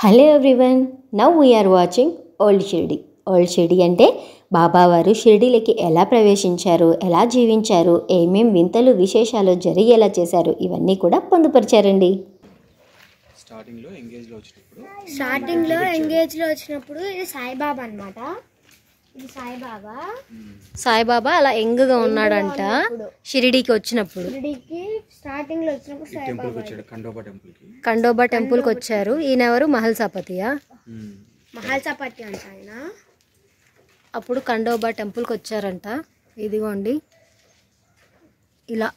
Hello everyone, now we are watching old Shirdi. Old Shirdi అంటే బాబావారు షిర్డీలోకి ఎలా ప్రవేశించారు, ఎలా జీవించారు, ఏమేం వింతలు విశేషాలు జరిగేలా చేశారు, ఇవన్నీ కూడా పొందుపరిచారండి. స్టార్టింగ్లో ఎంగేజ్లో వచ్చినప్పుడు ఇది సాయిబాబా అన్నమాట. ఇది సాయిబాబా అలా యంగ్గా ఉన్నాడంట షిరిడీకి వచ్చినప్పుడు. స్టార్టింగ్ లో వచ్చినప్పుడు ఖండోబా టెంపుల్కి వచ్చారు. ఈయన ఎవరు? మహల్సాపతియా? మహల్సాపతి అంట ఆయన. అప్పుడు ఖండోబా టెంపుల్కి వచ్చారంట. ఇదిగోండి ఇలా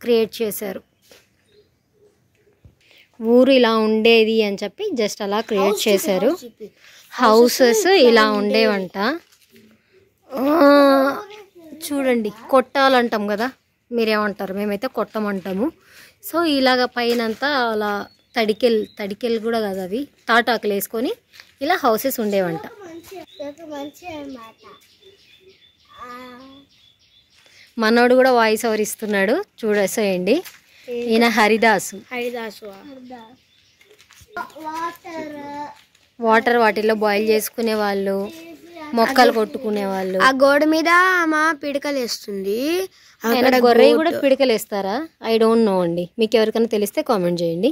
క్రియేట్ చేశారు. ఊరు ఇలా ఉండేది అని చెప్పి జస్ట్ అలా క్రియేట్ చేశారు. హౌసెస్ ఇలా ఉండేవంట. చూడండి, కొట్టాలంటాం కదా, మీరేమంటారు? మేమైతే కొట్టమంటాము. సో ఇలాగ పైనంతా అలా తడికెలు కూడా కదా, అవి తాటాకులు వేసుకొని ఇలా హౌసెస్ ఉండేవంట. మనోడు కూడా వాయిస్ ఓవర్ ఇస్తున్నాడు, చూడేసేయండి. ఈయన హరిదాసు. వాటర్ వాటిల్లో బాయిల్ చేసుకునే వాళ్ళు, మొక్కలు కొట్టుకునే వాళ్ళు. ఆ గోడ మీద మా పిడకలు వేస్తుంది. గొర్రె కూడా పిడకలు వేస్తారా? ఐ డోంట్ నో అండి. మీకు ఎవరికైనా తెలిస్తే కామెంట్ చేయండి.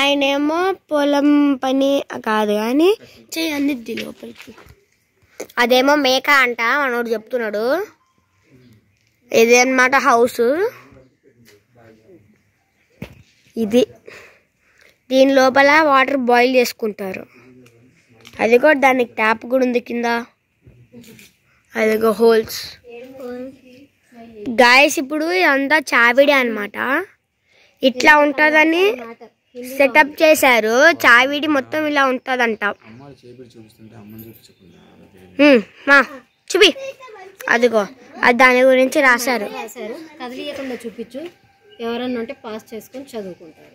ఆయన ఏమో పొలం పని కాదు కానీ చెయ్యి లోపలికి. అదేమో మేక అంట, మనోడు చెప్తున్నాడు. ఇది అన్నమాట హౌస్. ఇది దీని లోపల వాటర్ బాయిల్ చేసుకుంటారు. అది కూడా దానికి ట్యాప్ కూడా ఉంది కింద. అదిగో హోల్స్. గాయస్, ఇప్పుడు ఇదంతా చావిడి అన్నమాట. ఇట్లా ఉంటుందని సెటప్ చేశారు. చావిడి మొత్తం ఇలా ఉంటుందంట. చూపి, అదిగో అది దాని గురించి రాశారు. కదిలియకుండా చూపించు, ఎవరన్నా ఉంటే పాస్ చేసుకొని చదువుకుంటారు.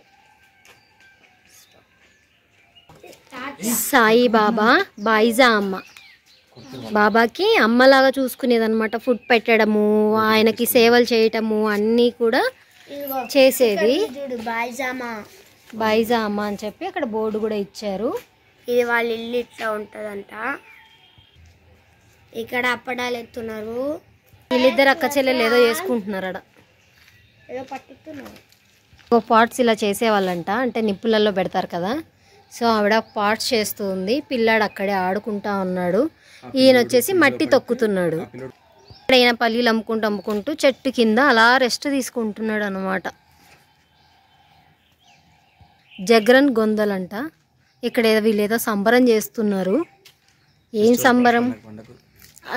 సాయిబాబా బాయిజా అమ్మ. బాబాకి అమ్మలాగా చూసుకునేదన్నమాట. ఫుడ్ పెట్టడము, ఆయనకి సేవలు చేయటము అన్నీ కూడా చేసేది. బాయిజా అమ్మ అని చెప్పి అక్కడ బోర్డు కూడా ఇచ్చారు. ఇది వాళ్ళ ఇల్లు ఇట్లా ఉంటుందంట. ఇక్కడ అప్పడాలు ఎత్తున్నారు. వీళ్ళిద్దరు అక్క చెల్లెలు ఏదో చేసుకుంటున్నారు. అక్కడ ఏదో పట్టిస్తున్నారు. పాట్స్ ఇలా చేసేవాళ్ళంట, అంటే నిప్పులలో పెడతారు కదా. సో ఆవిడ పాట్స్ చేస్తూ ఉంది. పిల్లాడు అక్కడే ఆడుకుంటా ఉన్నాడు. ఈయన వచ్చేసి మట్టి తొక్కుతున్నాడు. ఈయన పల్లీలు అమ్ముకుంటూ చెట్టు కింద అలా రెస్ట్ తీసుకుంటున్నాడు అనమాట. జగ్రన్ గొందలంట. ఇక్కడ వీళ్ళేదో సంబరం చేస్తున్నారు. ఏం సంబరం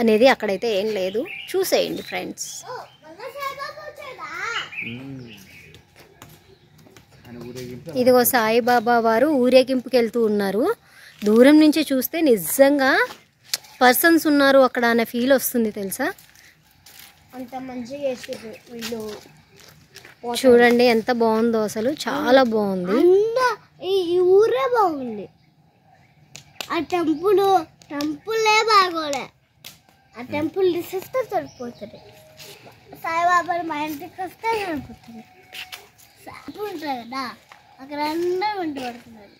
అనేది అక్కడైతే ఏం లేదు, చూసేయండి ఫ్రెండ్స్. ఇదిగో సాయిబాబా వారు ఊరేగింపుకి వెళ్తూ ఉన్నారు. దూరం నుంచి చూస్తే నిజంగా పర్సన్స్ ఉన్నారు అక్కడ అనే ఫీల్ వస్తుంది, తెలుసా? అంత మంచిగా వీళ్ళు. చూడండి ఎంత బాగుందో, అసలు చాలా బాగుంది. ఈ ఊరే బాగుంది. ఆ టెంపులే బాగోలే. ఆ టెంపుల్ తీసేస్తే సరిపోతుంది. సాయిబాబాని మా ఇంటికి వస్తే సరిపోతుంది. ఉంటుంది కదా, అక్కడ అందరూ వంట పడుతున్నారు.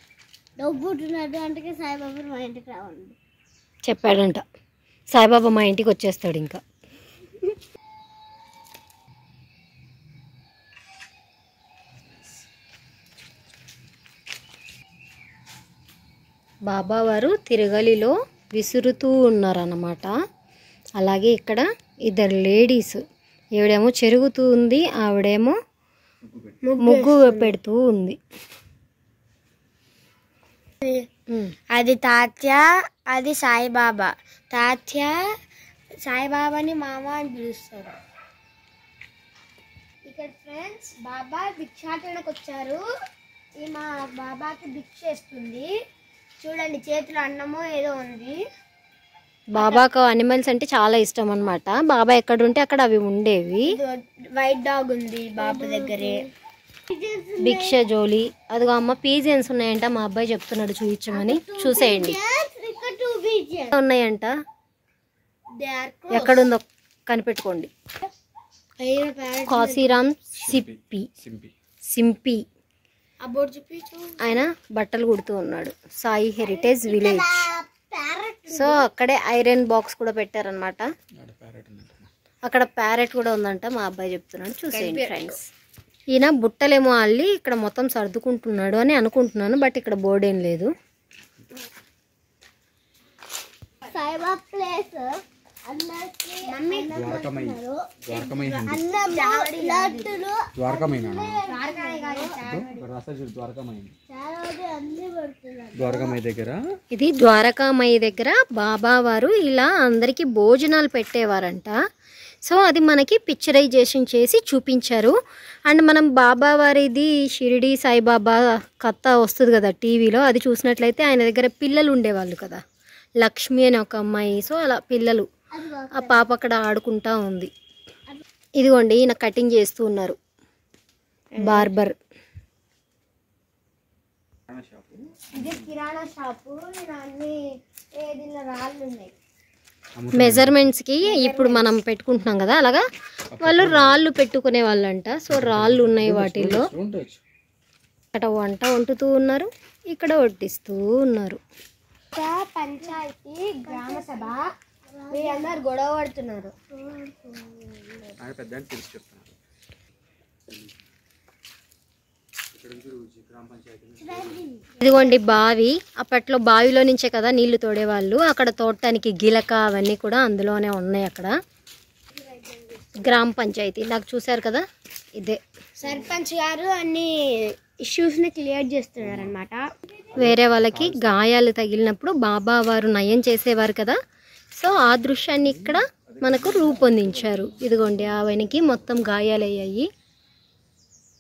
డబ్బు ఉంటున్నాడు అంటే సాయిబాబా మా ఇంటికి రావండి చెప్పాడంట. సాయిబాబా మా ఇంటికి వచ్చేస్తాడు. ఇంకా బాబావారు తిరగలిలో విసురుతూ ఉన్నారన్నమాట. అలాగే ఇక్కడ ఇద్దరు లేడీస్, ఈవిడేమో చెరుగుతూ ఉంది, ఆవిడేమో ముగ్గు పెడుతూ ఉంది. అది తాత్య, అది సాయిబాబా. తాత్య సాయిబాబాని మామ అని పిలుస్తారు. ఇక్కడ ఫ్రెండ్స్ బాబా భిక్షాటనకు వచ్చారు. ఈ మా బాబాకి భిక్ష చేస్తుంది. చూడండి, చేతిలో అన్నమో ఏదో ఉంది. బాబాకు అనిమల్స్ అంటే చాలా ఇష్టం అన్నమాట. బాబా ఎక్కడుంటే అక్కడ అవి ఉండేవి. వైట్ డాగ్ ఉంది బాబా దగ్గరే. భిక్ష జోలి. అదిగో అమ్మ పీజియన్స్ ఉన్నాయంట, మా అబ్బాయి చెప్తున్నాడు చూపించమని. చూసేయండి, ఉన్నాయంట. ఎక్కడుందో కనిపెట్టుకోండి. కాశీరామ్ సింపి. ఆ బోర్డు చూపించు. ఆయన బట్టలు కుడుతూ ఉన్నాడు. Sai heritage village. సో అక్కడే ఐరన్ బాక్స్ కూడా పెట్టారనమాట. అక్కడ ప్యారెట్ కూడా ఉందంట, మా అబ్బాయి చెప్తున్నాడు. చూసేయండి ఫ్రెండ్స్. ఈయన బుట్టలేమో అల్లి ఇక్కడ మొత్తం సర్దుకుంటున్నాడు అని అనుకుంటున్నాను, బట్ ఇక్కడ బోర్డు ఏం లేదు. సాయిబాబా ప్లేస్ ఇది ద్వారకామయ్య దగ్గర బాబావారు ఇలా అందరికి భోజనాలు పెట్టేవారంట. సో అది మనకి పిక్చరైజేషన్ చేసి చూపించారు. అండ్ మనం బాబావారిది షిరిడి సాయిబాబా కథ వస్తుంది కదా టీవీలో, అది చూసినట్లయితే ఆయన దగ్గర పిల్లలు ఉండేవాళ్ళు కదా, లక్ష్మి అని ఒక అమ్మాయి. సో అలా పిల్లలు, ఆ పాప అక్కడ ఆడుకుంటా ఉంది. ఇదిగోండి ఈయన కటింగ్ చేస్తూ ఉన్నారు, బార్బర్. ఇది కిరాణా షాపు. రాళ్ళు ఉన్నాయి మెజర్మెంట్స్కి. ఇప్పుడు మనం పెట్టుకుంటున్నాం కదా, అలాగా వాళ్ళు రాళ్ళు పెట్టుకునే వాళ్ళంట. సో రాళ్ళు ఉన్నాయి వాటిల్లో. అక్కడ వంట వండుతూ ఉన్నారు, ఇక్కడ వడ్డిస్తూ ఉన్నారు. పంచాయతీ గ్రామ సభ, వీళ్ళందరూ గొడవ పడుతున్నారు. ఇదిగోండి బావి. అప్పట్లో బావిలో నుంచే కదా నీళ్లు తోడేవాళ్ళు. అక్కడ తోడటానికి గిలక అవన్నీ కూడా అందులోనే ఉన్నాయి. అక్కడ గ్రామ పంచాయతీ నాకు చూశారు కదా, ఇదే. సర్పంచ్ గారు అన్ని ఇష్యూస్ని క్లియర్ చేస్తున్నారు అనమాట. వేరే వాళ్ళకి గాయాలు తగిలినప్పుడు బాబా వారు నయం చేసేవారు కదా. సో ఆ దృశ్యాన్ని ఇక్కడ మనకు రూపొందించారు. ఇదిగోండి ఆవినికి మొత్తం గాయాలయ్యాయి.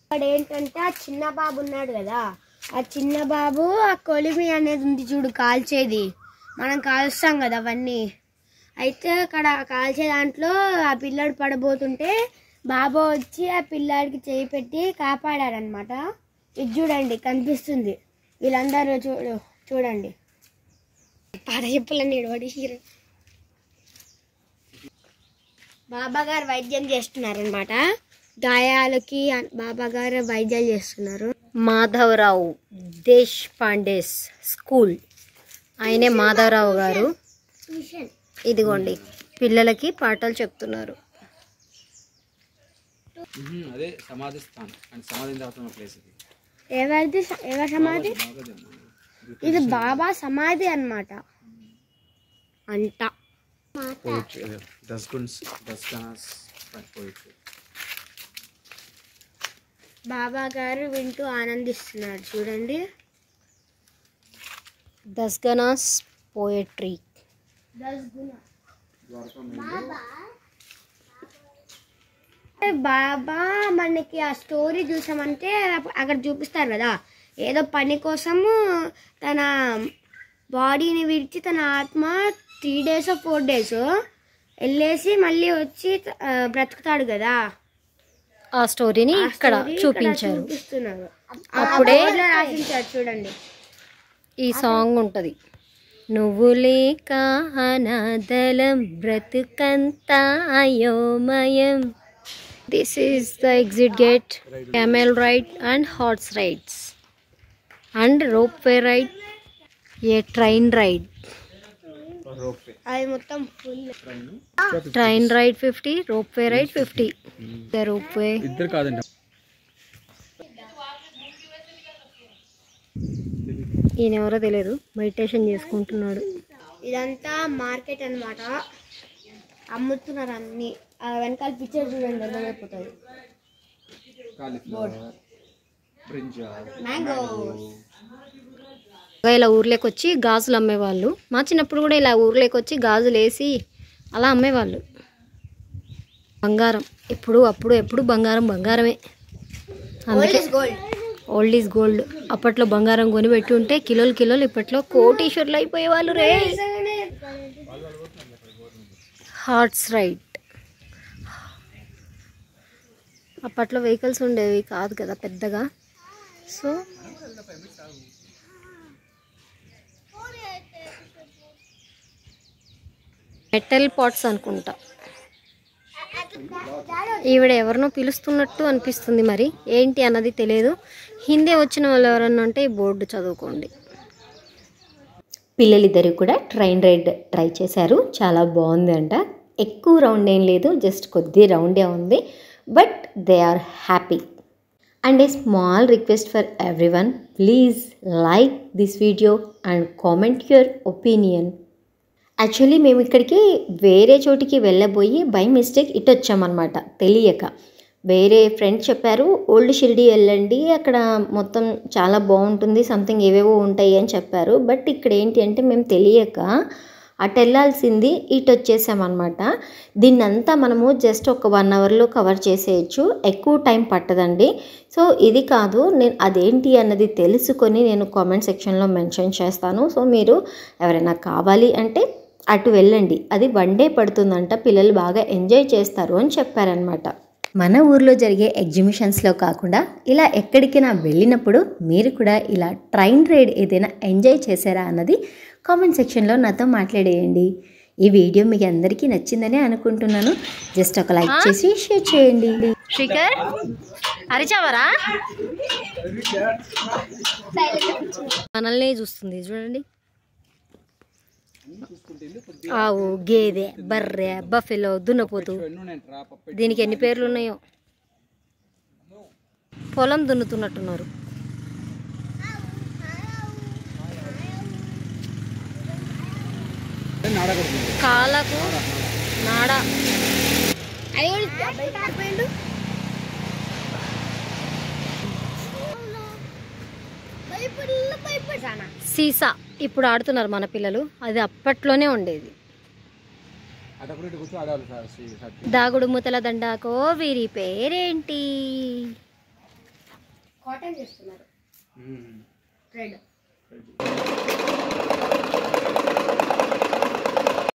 ఇక్కడ ఏంటంటే ఆ చిన్న బాబు ఉన్నాడు కదా, ఆ చిన్న బాబు ఆ కొలిమి అనేది ఉంది చూడు, కాల్చేది. మనం కాల్స్తాం కదా అవన్నీ. అయితే అక్కడ కాల్చే దాంట్లో ఆ పిల్లాడు పడబోతుంటే బాబా వచ్చి ఆ పిల్లాడికి చేయి పెట్టి కాపాడారనమాట. ఇది చూడండి కనిపిస్తుంది. వీళ్ళందరూ చూడండి పాద చెప్పులన్నీ ఎడవడేసిరు. బాబా గారు వైద్యం చేస్తున్నారనమాట. గాయాలకి బాబా గారు వైద్యాలు చేస్తున్నారు. మాధవరావు దేశ్ పాండేస్ స్కూల్, ఆయనే మాధవరావు గారు. ఇదిగోండి పిల్లలకి పాఠాలు చెప్తున్నారు. ఎవరి సమాధి? ఇది బాబా సమాధి అన్నమాట అంట. బాబా గారు వింటూ ఆనందిస్తున్నారు చూడండి. దస్గనాస్ పోయట్రీ. బాబా మనకి ఆ స్టోరీ చూసామంటే అక్కడ చూపిస్తారు కదా, ఏదో పని కోసము తన బాడీని విడిచి తన ఆత్మ 3 days or 4 days వెళ్ళేసి మళ్ళీ వచ్చి బ్రతుకుతాడు కదా. ఆ స్టోరీని ఇక్కడ చూపించారు. అప్పుడే రాసించారు చూడండి. ఈ సాంగ్ ఉంటుంది, నువ్వు లేక అనాథలం బ్రతుకంతా అయోమయం. This is the exit gate. Camel ride and horse rides and ropeway ride, a train ride. అది మొత్తం full. Train ride 50, ropeway ride 50. Ropeway ఇద్దరు కాదండి. ఈయన ఎవరో తెలియదు, మెడిటేషన్ చేసుకుంటున్నాడు. ఇదంతా మార్కెట్ అన్నమాట, అమ్ముతున్నారు అన్ని. వెనకాల పిక్చర్ చూడండి అర్థమైపోతుంది. ఇలా ఊర్లోకి వచ్చి గాజులు అమ్మేవాళ్ళు. మా చిన్నప్పుడు కూడా ఇలా ఊర్లోకి వచ్చి గాజులు వేసి అలా అమ్మేవాళ్ళు. బంగారం ఇప్పుడు అప్పుడు ఎప్పుడు బంగారం బంగారమే. అందుకే ఓల్డ్ ఈజ్ గోల్డ్. అప్పట్లో బంగారం కొని పెట్టి ఉంటే కిలోలు కిలోలు ఇప్పట్లో కోటీశ్వర్లు అయిపోయేవాళ్ళు రే. Horse ride. అప్పట్లో వెహికల్స్ ఉండేవి కాదు కదా పెద్దగా. సో మెటల్ పాట్స్ అనుకుంటా. ఈవిడ ఎవరినో పిలుస్తున్నట్టు అనిపిస్తుంది, మరి ఏంటి అన్నది తెలియదు. హిందీ వచ్చిన వాళ్ళు ఎవరన్నా ఉంటే ఈ బోర్డు చదువుకోండి. పిల్లలిద్దరూ కూడా ట్రైన్ రైడ్ ట్రై చేశారు. చాలా బాగుంది అంట. ఎక్కువ రౌండ్ ఏం లేదు, జస్ట్ కొద్ది రౌండే ఉంది. But they are happy. And a small request for everyone, please like this video and comment your opinion. Actually మేము ఇక్కడికి వేరే చోటికి వెళ్ళబోయి బై మిస్టేక్ ఇటు వచ్చామన్నమాట, తెలియక. వేరే ఫ్రెండ్ చెప్పారు ఓల్డ్ షిరిడి వెళ్ళండి, అక్కడ మొత్తం చాలా బాగుంటుంది, సంథింగ్ ఏవేవో ఉంటాయి అని చెప్పారు. బట్ ఇక్కడ ఏంటి అంటే మేము తెలియక అటు వెళ్ళాల్సింది ఇటు వచ్చేసామన్నమాట. దీన్నంతా మనము జస్ట్ ఒక 1 అవర్లో కవర్ చేసేయచ్చు, ఎక్కువ టైం పట్టదండి. సో ఇది కాదు, నేను అదేంటి అన్నది తెలుసుకొని నేను కామెంట్ సెక్షన్లో మెన్షన్ చేస్తాను. సో మీరు ఎవరైనా కావాలి అంటే అటు వెళ్ళండి, అది 1 డే పడుతుందంట, పిల్లలు బాగా ఎంజాయ్ చేస్తారు అని చెప్పారనమాట. మన ఊర్లో జరిగే ఎగ్జిబిషన్స్లో కాకుండా ఇలా ఎక్కడికైనా వెళ్ళినప్పుడు మీరు కూడా ఇలా ట్రైన్ రైడ్ ఏదైనా ఎంజాయ్ చేశారా అన్నది కామెంట్ సెక్షన్లో నాతో మాట్లాడేయండి. ఈ వీడియో మీకు అందరికీ నచ్చిందని అనుకుంటున్నాను. జస్ట్ ఒక లైక్ చేసి షేర్ చేయండి. శ్రీకర్ అరిచావరా? మనల్ని చూస్తుంది చూడండి. ఆవు, గేదె, బర్రె, బఫెలో, దున్నపోతు, దీనికి ఎన్ని పేర్లు ఉన్నాయో. పొలం దున్నుతున్నట్టున్నారు. కాళ్ళకు నాడ, సీసా ఇప్పుడు ఆడుతున్నారు మన పిల్లలు, అది అప్పట్లోనే ఉండేది. దాగుడు మూతల దండాకో వీరి పేరేంటి? కాటన్ చేస్తున్నారు. రెడ్.